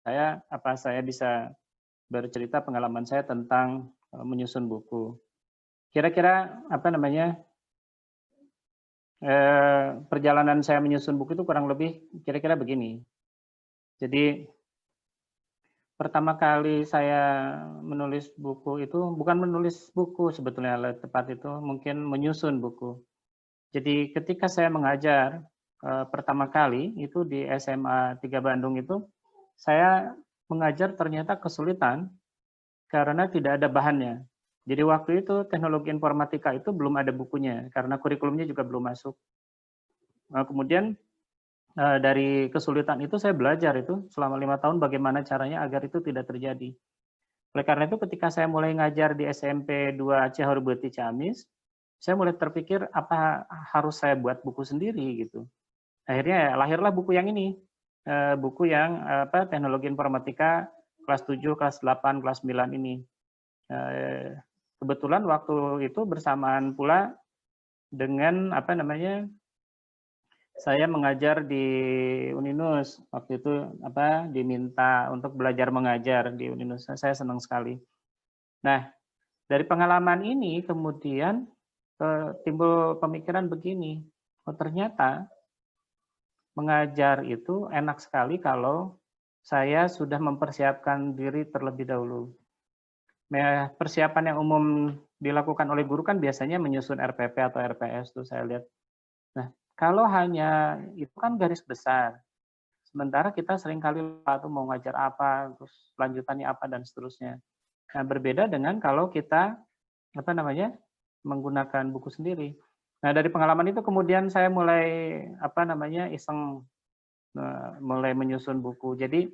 saya bisa bercerita pengalaman saya tentang, menyusun buku. Kira-kira perjalanan saya menyusun buku itu kurang lebih kira-kira begini. Jadi pertama kali saya menulis buku itu bukan menulis buku sebetulnya lebih tepat itu mungkin menyusun buku. Jadi ketika saya mengajar, pertama kali itu di SMA 3 Bandung itu, saya mengajar ternyata kesulitan karena tidak ada bahannya. Jadi waktu itu teknologi informatika itu belum ada bukunya karena kurikulumnya juga belum masuk. Kemudian, dari kesulitan itu saya belajar itu selama 5 tahun bagaimana caranya agar itu tidak terjadi. Oleh karena itu ketika saya mulai ngajar di SMP 2 Ciharubuti Ciamis, saya mulai terpikir apa harus saya buat buku sendiri gitu. Akhirnya ya lahirlah buku yang ini, buku yang teknologi informatika kelas 7, kelas 8, kelas 9 ini. Kebetulan waktu itu bersamaan pula dengan saya mengajar di Uninus, waktu itu diminta untuk belajar mengajar di Uninus, saya senang sekali. Nah, dari pengalaman ini kemudian, timbul pemikiran begini, oh ternyata mengajar itu enak sekali kalau saya sudah mempersiapkan diri terlebih dahulu. Nah, persiapan yang umum dilakukan oleh guru kan biasanya menyusun RPP atau RPS tuh saya lihat. Nah, kalau hanya itu kan garis besar, sementara kita seringkali lupa tuh mau ngajar apa, terus lanjutannya apa dan seterusnya. Nah, berbeda dengan kalau kita menggunakan buku sendiri. Nah, dari pengalaman itu kemudian saya mulai iseng, mulai menyusun buku. Jadi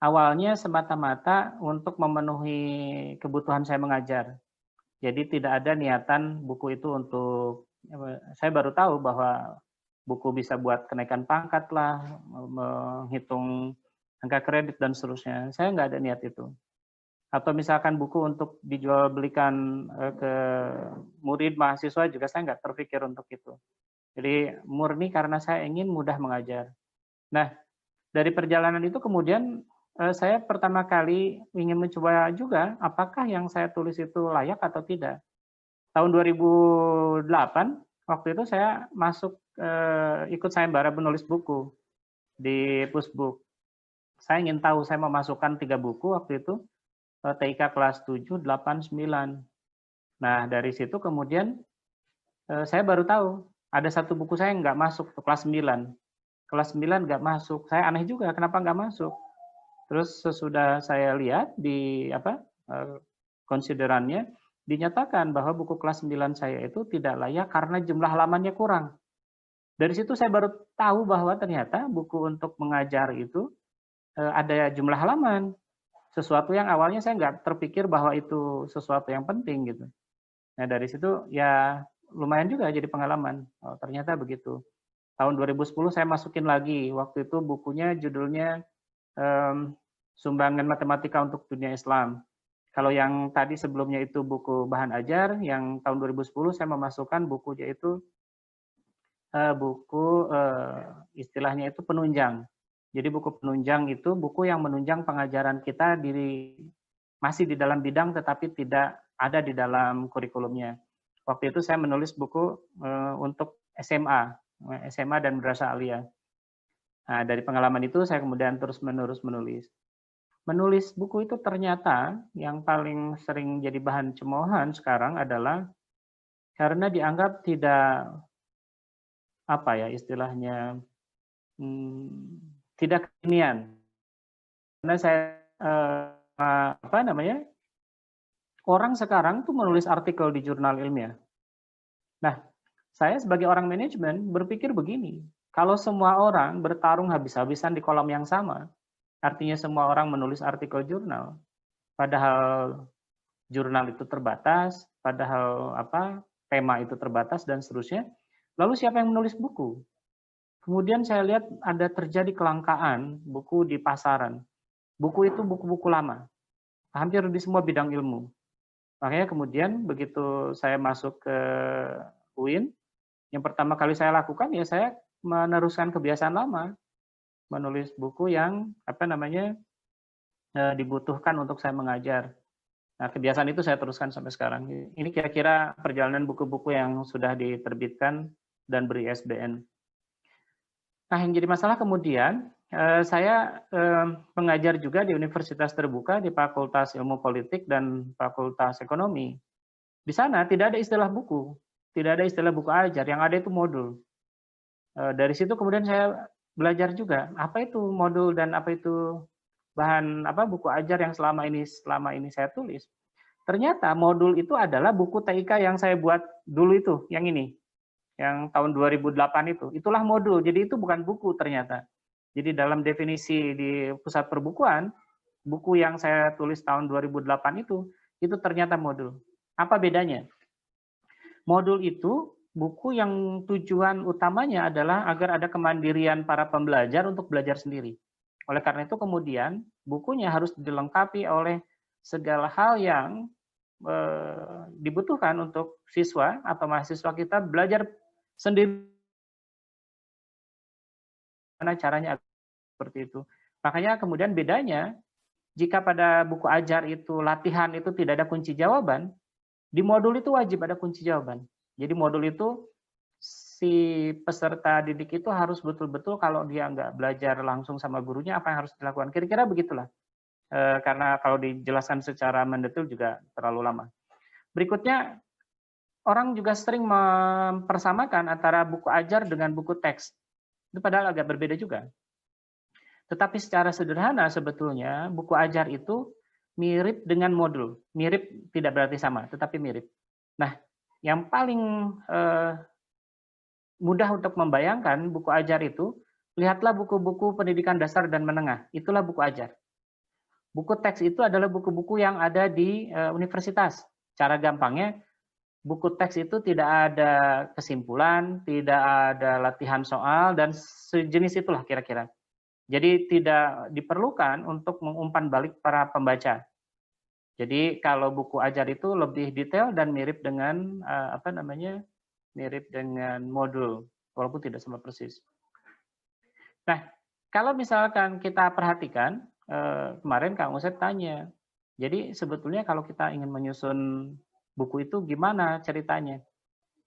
awalnya semata-mata untuk memenuhi kebutuhan saya mengajar. Jadi tidak ada niatan buku itu untuk saya baru tahu bahwa buku bisa buat kenaikan pangkat lah, menghitung angka kredit dan seterusnya. Saya nggak ada niat itu. Atau misalkan buku untuk dijual belikan ke murid mahasiswa juga saya nggak terpikir untuk itu. Jadi murni karena saya ingin mudah mengajar. Nah, dari perjalanan itu kemudian saya pertama kali ingin mencoba juga apakah yang saya tulis itu layak atau tidak. Tahun 2008 waktu itu saya masuk ikut sayembara menulis buku di Pusbuk. Saya ingin tahu, saya memasukkan 3 buku waktu itu, TIK kelas 7, 8, 9. Nah, dari situ kemudian saya baru tahu ada satu buku saya nggak masuk tuh kelas 9. Kelas 9 nggak masuk. Saya aneh juga kenapa nggak masuk. Terus sesudah saya lihat di konsiderannya dinyatakan bahwa buku kelas 9 saya itu tidak layak karena jumlah halamannya kurang. Dari situ saya baru tahu bahwa ternyata buku untuk mengajar itu ada jumlah halaman. Sesuatu yang awalnya saya nggak terpikir bahwa itu sesuatu yang penting gitu. Nah dari situ ya lumayan juga jadi pengalaman. Oh, ternyata begitu. Tahun 2010 saya masukin lagi. Waktu itu bukunya judulnya Sumbangan Matematika untuk Dunia Islam. Kalau yang tadi sebelumnya itu buku bahan ajar, yang tahun 2010 saya memasukkan buku yaitu buku istilahnya itu penunjang. Jadi buku penunjang itu buku yang menunjang pengajaran kita masih di dalam bidang tetapi tidak ada di dalam kurikulumnya. Waktu itu saya menulis buku untuk SMA dan Madrasah Aliyah. Nah, dari pengalaman itu saya kemudian terus-menerus menulis. Menulis buku itu ternyata yang paling sering jadi bahan cemoohan sekarang adalah karena dianggap tidak istilahnya tidak kekinian. Karena saya orang sekarang tuh menulis artikel di jurnal ilmiah. Nah, saya sebagai orang manajemen berpikir begini, kalau semua orang bertarung habis-habisan di kolam yang sama, artinya semua orang menulis artikel jurnal, padahal jurnal itu terbatas, padahal tema itu terbatas dan seterusnya. Lalu siapa yang menulis buku? Kemudian saya lihat ada terjadi kelangkaan buku di pasaran. Buku itu buku-buku lama, hampir di semua bidang ilmu. Makanya kemudian begitu saya masuk ke UIN, yang pertama kali saya lakukan ya saya meneruskan kebiasaan lama. menulis buku yang apa namanya dibutuhkan untuk saya mengajar. Nah, kebiasaan itu saya teruskan sampai sekarang. Ini kira-kira perjalanan buku-buku yang sudah diterbitkan dan beri ISBN. Nah, yang jadi masalah kemudian, saya mengajar juga di universitas terbuka, di Fakultas Ilmu Politik dan Fakultas Ekonomi. Di sana tidak ada istilah buku, tidak ada istilah buku ajar, yang ada itu modul. Dari situ kemudian saya belajar juga, apa itu modul dan apa itu bahan buku ajar yang selama ini saya tulis. Ternyata modul itu adalah buku TIK yang saya buat dulu itu, yang ini. Yang tahun 2008 itu. Itulah modul. Jadi itu bukan buku ternyata. Jadi dalam definisi di pusat perbukuan, buku yang saya tulis tahun 2008 itu ternyata modul. Apa bedanya? Modul itu buku yang tujuan utamanya adalah agar ada kemandirian para pembelajar untuk belajar sendiri. Oleh karena itu kemudian bukunya harus dilengkapi oleh segala hal yang dibutuhkan untuk siswa atau mahasiswa kita belajar sendiri, gimana caranya seperti itu. Makanya kemudian bedanya, jika pada buku ajar itu latihan itu tidak ada kunci jawaban, di modul itu wajib ada kunci jawaban. Jadi modul itu si peserta didik itu harus betul-betul kalau dia nggak belajar langsung sama gurunya apa yang harus dilakukan. Kira-kira begitulah. Karena kalau dijelaskan secara mendetail juga terlalu lama. Berikutnya, orang juga sering mempersamakan antara buku ajar dengan buku teks. Itu padahal agak berbeda juga. Tetapi secara sederhana sebetulnya buku ajar itu mirip dengan modul. Mirip tidak berarti sama, tetapi mirip. Nah, yang paling mudah untuk membayangkan buku ajar itu, lihatlah buku-buku pendidikan dasar dan menengah. Itulah buku ajar. Buku teks itu adalah buku-buku yang ada di universitas. Cara gampangnya, buku teks itu tidak ada kesimpulan, tidak ada latihan soal, dan sejenis itulah kira-kira. Jadi tidak diperlukan untuk mengumpan balik para pembaca. Jadi kalau buku ajar itu lebih detail dan mirip dengan mirip dengan modul, walaupun tidak sama persis. Nah, kalau misalkan kita perhatikan, kemarin Kang Usep tanya, jadi sebetulnya kalau kita ingin menyusun buku itu gimana ceritanya?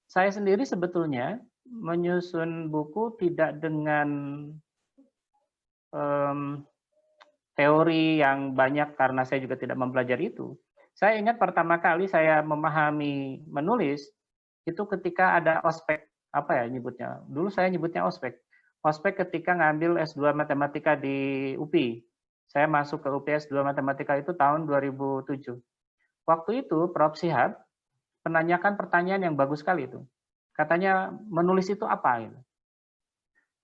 Saya sendiri sebetulnya menyusun buku tidak dengan teori yang banyak karena saya juga tidak mempelajari itu. Saya ingat pertama kali saya memahami menulis itu ketika ada ospek, nyebutnya? Dulu saya nyebutnya ospek. Ospek ketika ngambil S2 Matematika di UPI. Saya masuk ke UPI S2 Matematika itu tahun 2007. Waktu itu Prof. Shihab menanyakan pertanyaan yang bagus sekali itu. Katanya menulis itu apa? Gitu.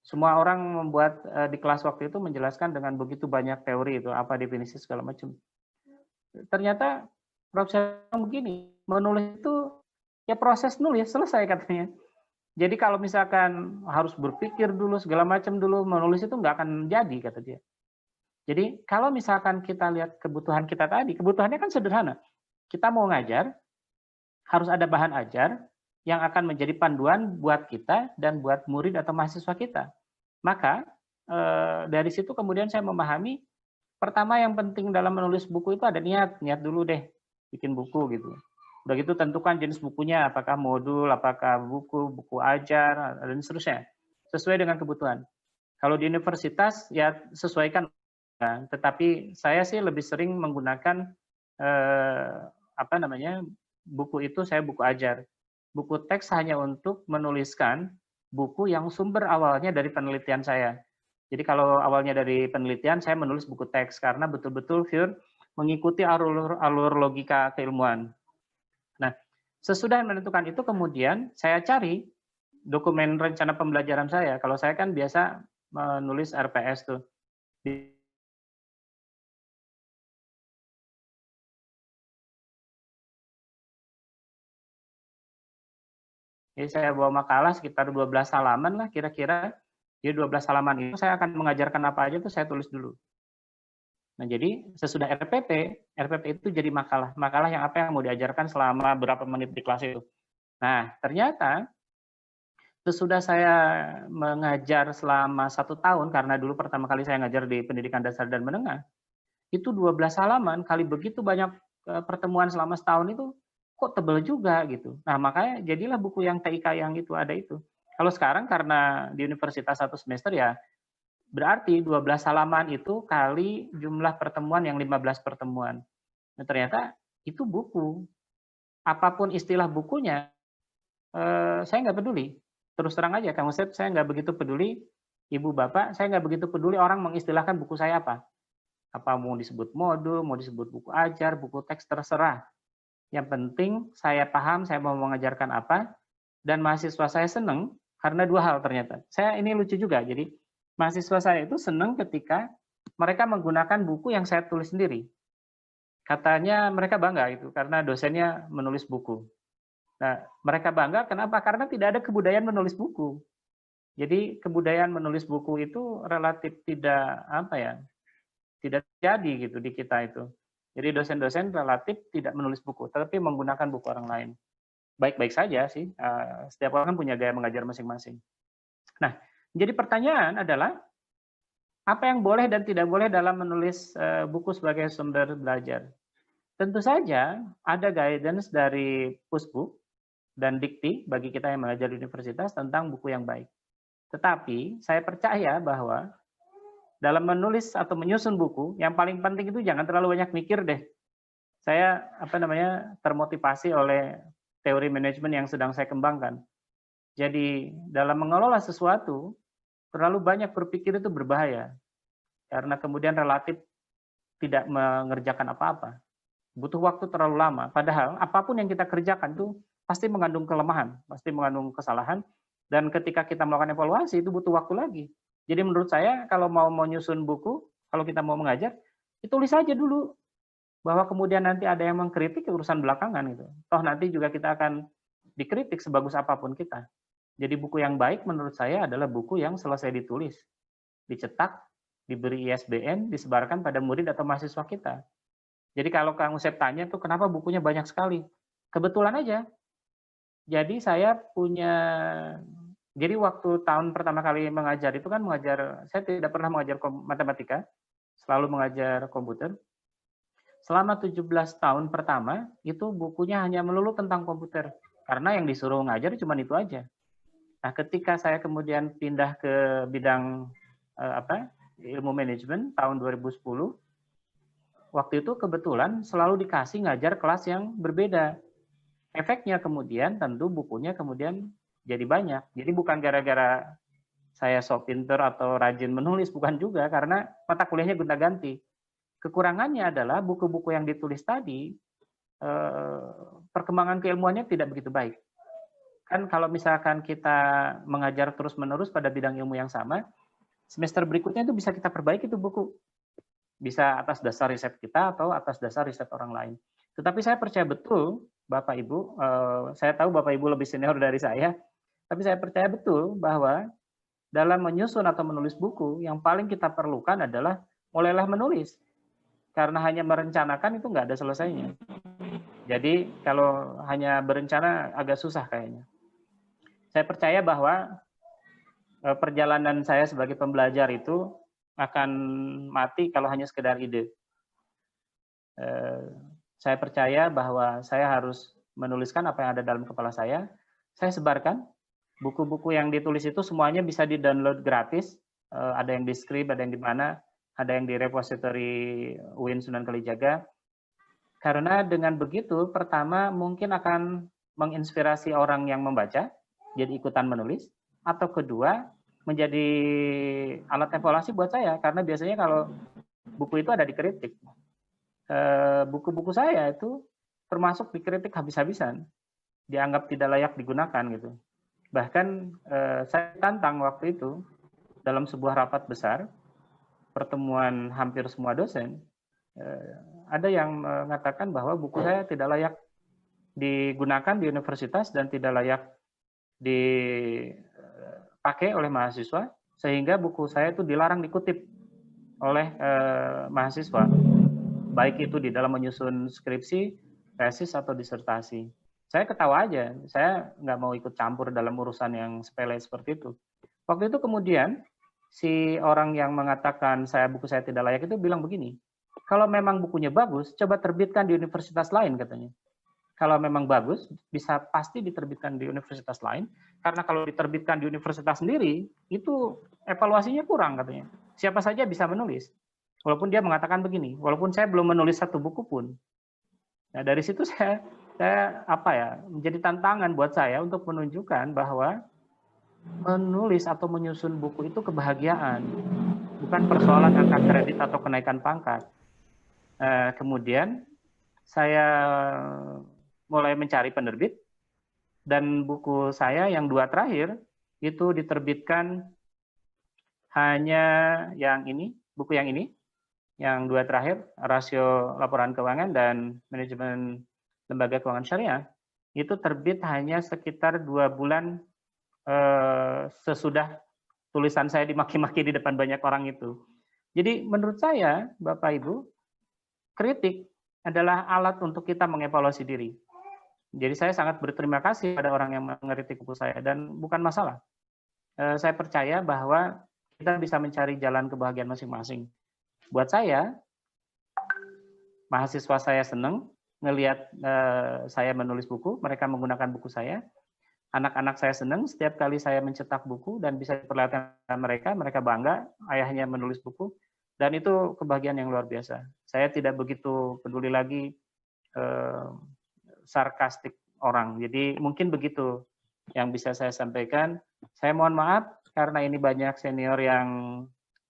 Semua orang membuat di kelas waktu itu menjelaskan dengan begitu banyak teori itu, apa definisi segala macam. Ternyata Prof. Shihab begini, menulis itu ya proses nulis, selesai katanya. Jadi kalau misalkan harus berpikir dulu segala macam dulu, menulis itu nggak akan jadi kata dia. Jadi kalau misalkan kita lihat kebutuhan kita tadi, kebutuhannya kan sederhana. Kita mau ngajar, harus ada bahan ajar yang akan menjadi panduan buat kita dan buat murid atau mahasiswa kita. Maka dari situ kemudian saya memahami, pertama yang penting dalam menulis buku itu ada niat dulu deh, bikin buku gitu. Udah gitu tentukan jenis bukunya, apakah modul, apakah buku ajar, dan seterusnya. Sesuai dengan kebutuhan. Kalau di universitas ya sesuaikan, tetapi saya sih lebih sering menggunakan buku itu saya buku ajar. Buku teks hanya untuk menuliskan buku yang sumber awalnya dari penelitian saya. Jadi kalau awalnya dari penelitian, saya menulis buku teks karena betul-betul pure mengikuti alur logika keilmuan. Nah, sesudah menentukan itu kemudian saya cari dokumen rencana pembelajaran saya. Kalau saya kan biasa menulis RPS tuh. Jadi saya bawa makalah sekitar 12 halaman lah kira-kira. Jadi 12 halaman itu saya akan mengajarkan apa aja tuh saya tulis dulu. Nah, jadi sesudah RPP itu jadi makalah. Makalah yang apa yang mau diajarkan selama berapa menit di kelas itu. Nah, ternyata Sesudah saya mengajar selama 1 tahun, karena dulu pertama kali saya ngajar di pendidikan dasar dan menengah, itu 12 halaman, kali begitu banyak, pertemuan selama setahun itu, kok tebel juga gitu. Nah, makanya jadilah buku yang TIK yang itu, ada itu. Kalau sekarang karena di universitas 1 semester ya, berarti 12 halaman itu kali jumlah pertemuan yang 15 pertemuan. Nah, ternyata itu buku. Apapun istilah bukunya, saya nggak peduli. Terus terang aja Kang Usep, saya nggak begitu peduli, Ibu Bapak, saya nggak begitu peduli orang mengistilahkan buku saya apa. Apa mau disebut modul, mau disebut buku ajar, buku teks, terserah. Yang penting saya paham, saya mau mengajarkan apa, dan mahasiswa saya senang karena 2 hal ternyata. Saya ini lucu juga, jadi mahasiswa saya itu senang ketika mereka menggunakan buku yang saya tulis sendiri. Katanya mereka bangga itu karena dosennya menulis buku. Nah, mereka bangga kenapa? Karena tidak ada kebudayaan menulis buku. Jadi kebudayaan menulis buku itu relatif tidak apa ya, tidak jadi gitu di kita itu. Jadi dosen-dosen relatif tidak menulis buku, tetapi menggunakan buku orang lain. Baik-baik saja sih, setiap orang kan punya gaya mengajar masing-masing. Nah, jadi pertanyaan adalah, apa yang boleh dan tidak boleh dalam menulis buku sebagai sumber belajar? Tentu saja ada guidance dari Pusbuk dan Dikti bagi kita yang mengajar di universitas tentang buku yang baik. Tetapi saya percaya bahwa dalam menulis atau menyusun buku, yang paling penting itu jangan terlalu banyak mikir deh. Saya termotivasi oleh teori manajemen yang sedang saya kembangkan. Jadi dalam mengelola sesuatu, terlalu banyak berpikir itu berbahaya. Karena kemudian relatif tidak mengerjakan apa-apa. Butuh waktu terlalu lama. Padahal apapun yang kita kerjakan itu pasti mengandung kelemahan, pasti mengandung kesalahan. Dan ketika kita melakukan evaluasi itu butuh waktu lagi. Jadi menurut saya kalau mau menyusun buku, kalau kita mau mengajar, tulis saja dulu. Bahwa kemudian nanti ada yang mengkritik urusan belakangan gitu. Toh nanti juga kita akan dikritik sebagus apapun kita. Jadi buku yang baik menurut saya adalah buku yang selesai ditulis, dicetak, diberi ISBN, disebarkan pada murid atau mahasiswa kita. Jadi kalau Kang Usep tanya tuh kenapa bukunya banyak sekali? Kebetulan aja. Jadi saya punya, jadi waktu tahun pertama kali mengajar itu kan saya tidak pernah mengajar matematika, selalu mengajar komputer. Selama 17 tahun pertama, itu bukunya hanya melulu tentang komputer. Karena yang disuruh ngajar cuma itu aja. Nah, ketika saya kemudian pindah ke bidang ilmu manajemen tahun 2010, waktu itu kebetulan selalu dikasih ngajar kelas yang berbeda. Efeknya kemudian tentu bukunya kemudian jadi banyak. Jadi bukan gara-gara saya sok pinter atau rajin menulis, bukan juga, karena mata kuliahnya gonta-ganti. Kekurangannya adalah buku-buku yang ditulis tadi, perkembangan keilmuannya tidak begitu baik. Kan kalau misalkan kita mengajar terus-menerus pada bidang ilmu yang sama, semester berikutnya itu bisa kita perbaiki itu buku. Bisa atas dasar riset kita atau atas dasar riset orang lain. Tetapi saya percaya betul, Bapak Ibu, saya tahu Bapak Ibu lebih senior dari saya, tapi saya percaya betul bahwa dalam menyusun atau menulis buku, yang paling kita perlukan adalah mulailah menulis. Karena hanya merencanakan itu nggak ada selesainya. Jadi kalau hanya berencana agak susah kayaknya. Saya percaya bahwa perjalanan saya sebagai pembelajar itu akan mati kalau hanya sekedar ide. Saya percaya bahwa saya harus menuliskan apa yang ada dalam kepala saya sebarkan. Buku-buku yang ditulis itu semuanya bisa di-download gratis, ada yang di Scribd, ada yang di mana, ada yang di repository UIN Sunan Kalijaga. Karena dengan begitu, pertama mungkin akan menginspirasi orang yang membaca, jadi ikutan menulis, atau kedua, menjadi alat evaluasi buat saya, karena biasanya kalau buku itu ada dikritik. Buku-buku saya itu termasuk dikritik habis-habisan, dianggap tidak layak digunakan gitu. Bahkan saya tantang waktu itu dalam sebuah rapat besar, pertemuan hampir semua dosen, ada yang mengatakan bahwa buku saya tidak layak digunakan di universitas dan tidak layak dipakai oleh mahasiswa, sehingga buku saya itu dilarang dikutip oleh mahasiswa, baik itu di dalam menyusun skripsi, tesis, atau disertasi. Saya ketawa aja, saya nggak mau ikut campur dalam urusan yang sepele seperti itu. Waktu itu kemudian si orang yang mengatakan buku saya tidak layak itu bilang begini, kalau memang bukunya bagus, coba terbitkan di universitas lain katanya. Kalau memang bagus, bisa pasti diterbitkan di universitas lain, karena kalau diterbitkan di universitas sendiri, itu evaluasinya kurang katanya. Siapa saja bisa menulis. Walaupun dia mengatakan begini, walaupun saya belum menulis satu buku pun. Nah, dari situ saya menjadi tantangan buat saya untuk menunjukkan bahwa menulis atau menyusun buku itu kebahagiaan, bukan persoalan angka kredit atau kenaikan pangkat. Kemudian saya mulai mencari penerbit, dan buku saya yang 2 terakhir itu diterbitkan hanya yang ini, buku yang ini, yang 2 terakhir, rasio laporan keuangan dan manajemen lembaga keuangan syariah, itu terbit hanya sekitar 2 bulan sesudah tulisan saya dimaki-maki di depan banyak orang itu. Jadi menurut saya, Bapak Ibu, kritik adalah alat untuk kita mengevaluasi diri. Jadi saya sangat berterima kasih pada orang yang mengkritik buku saya, dan bukan masalah. Saya percaya bahwa kita bisa mencari jalan kebahagiaan masing-masing. Buat saya, mahasiswa saya senang ngelihat saya menulis buku, mereka menggunakan buku saya. Anak-anak saya senang setiap kali saya mencetak buku dan bisa diperlihatkan mereka bangga ayahnya menulis buku, dan itu kebahagiaan yang luar biasa. Saya tidak begitu peduli lagi sarkastik orang. Jadi mungkin begitu yang bisa saya sampaikan. Saya mohon maaf karena ini banyak senior yang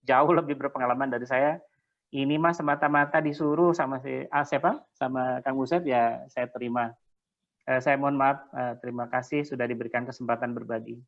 jauh lebih berpengalaman dari saya. Ini mah semata-mata disuruh sama sama Kang Buset, ya saya terima. Saya mohon maaf, terima kasih sudah diberikan kesempatan berbagi.